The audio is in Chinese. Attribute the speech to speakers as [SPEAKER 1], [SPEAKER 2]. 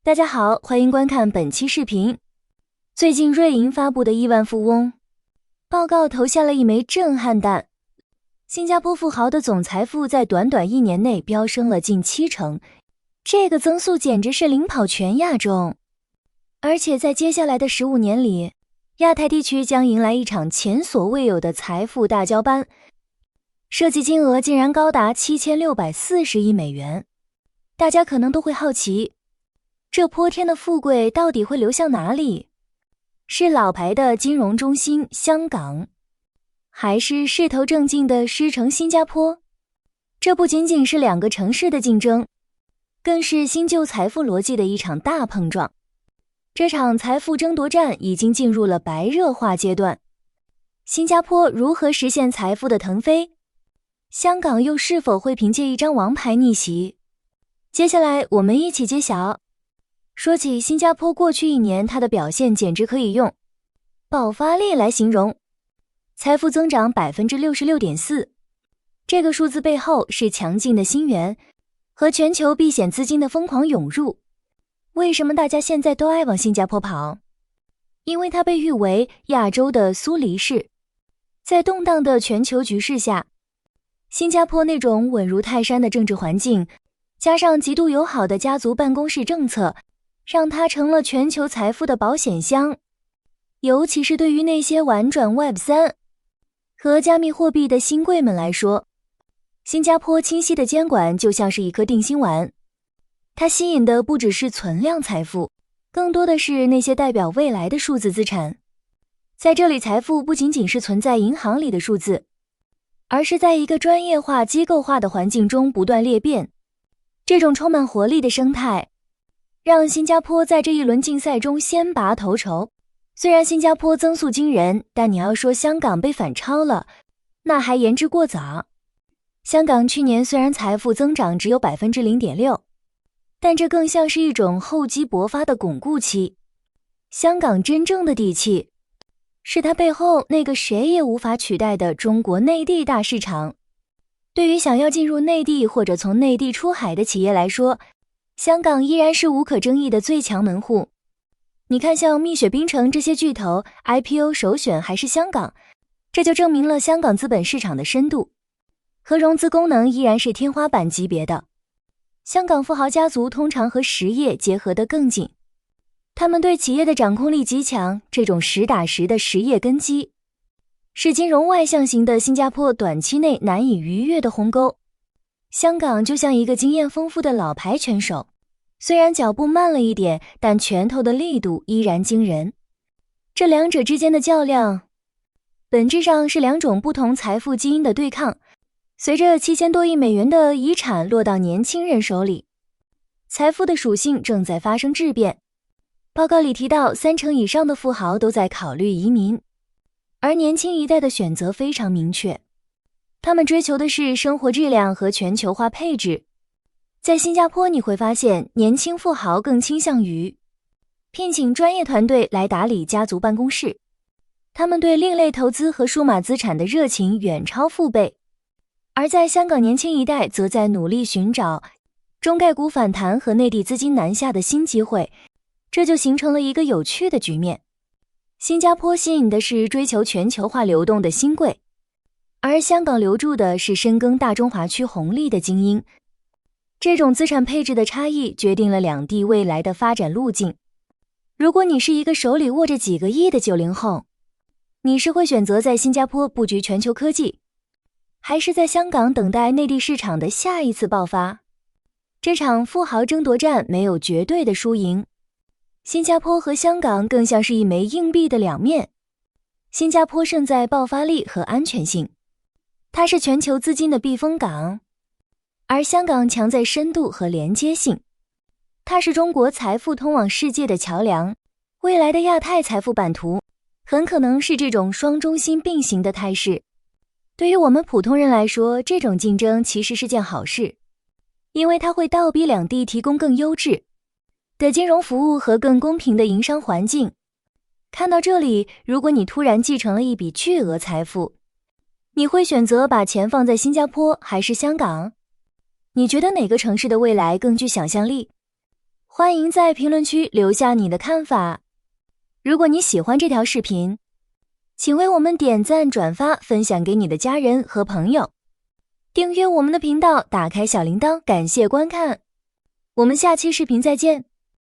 [SPEAKER 1] 大家好，欢迎观看本期视频。最近瑞银发布的亿万富翁报告投下了一枚震撼弹，新加坡富豪的总财富在短短1年内飙升了近70%，这个增速简直是领跑全亚洲。而且在接下来的15年里，亚太地区将迎来一场前所未有的财富大交班，涉及金额竟然高达7640亿美元。大家可能都会好奇，这泼天的富贵到底会流向哪里？是老牌的金融中心香港，还是势头正劲的狮城新加坡？这不仅仅是两个城市的竞争，更是新旧财富逻辑的一场大碰撞。这场财富争夺战已经进入了白热化阶段。新加坡如何实现财富的腾飞？香港又是否会凭借一张王牌逆袭？接下来我们一起揭晓。说起新加坡过去1年，它的表现简直可以用爆发力来形容。财富增长 66.4%， 这个数字背后是强劲的新元和全球避险资金的疯狂涌入。为什么大家现在都爱往新加坡跑？因为它被誉为亚洲的苏黎世。在动荡的全球局势下，新加坡那种稳如泰山的政治环境，加上极度友好的家族办公室政策，让它成了全球财富的保险箱。尤其是对于那些玩转 Web3 和加密货币的新贵们来说，新加坡清晰的监管就像是一颗定心丸。它吸引的不只是存量财富，更多的是那些代表未来的数字资产。在这里，财富不仅仅是存在银行里的数字，而是在一个专业化、机构化的环境中不断裂变。这种充满活力的生态让新加坡在这一轮竞赛中先拔头筹。虽然新加坡增速惊人，但你要说香港被反超了，那还言之过早。香港去年虽然财富增长只有 0.6%， 但这更像是一种厚积薄发的巩固期。香港真正的底气是它背后那个谁也无法取代的中国内地大市场。对于想要进入内地或者从内地出海的企业来说，香港依然是无可争议的最强门户。你看像蜜雪冰城这些巨头 IPO 首选还是香港，这就证明了香港资本市场的深度和融资功能依然是天花板级别的。香港富豪家族通常和实业结合得更紧，他们对企业的掌控力极强，这种实打实的实业根基是金融外向型的新加坡短期内难以逾越的鸿沟。香港就像一个经验丰富的老牌拳手，虽然脚步慢了一点，但拳头的力度依然惊人。这两者之间的较量，本质上是两种不同财富基因的对抗。随着7000多亿美元的遗产落到年轻人手里，财富的属性正在发生质变。报告里提到，30%以上的富豪都在考虑移民，而年轻一代的选择非常明确，他们追求的是生活质量和全球化配置。在新加坡你会发现，年轻富豪更倾向于聘请专业团队来打理家族办公室，他们对另类投资和数码资产的热情远超父辈。而在香港，年轻一代则在努力寻找中概股反弹和内地资金南下的新机会，这就形成了一个有趣的局面。新加坡吸引的是追求全球化流动的新贵，而香港留住的是深耕大中华区红利的精英。这种资产配置的差异决定了两地未来的发展路径。如果你是一个手里握着几个亿的90后，你是会选择在新加坡布局全球科技，还是在香港等待内地市场的下一次爆发？这场富豪争夺战没有绝对的输赢，新加坡和香港更像是一枚硬币的两面。新加坡胜在爆发力和安全性，它是全球资金的避风港，而香港强在深度和连接性，它是中国财富通往世界的桥梁。未来的亚太财富版图很可能是这种双中心并行的态势。对于我们普通人来说，这种竞争其实是件好事，因为它会倒逼两地提供更优质的金融服务和更公平的营商环境。看到这里，如果你突然继承了一笔巨额财富，你会选择把钱放在新加坡还是香港？你觉得哪个城市的未来更具想象力？欢迎在评论区留下你的看法。如果你喜欢这条视频，请为我们点赞、转发、分享给你的家人和朋友。订阅我们的频道，打开小铃铛，感谢观看。我们下期视频再见。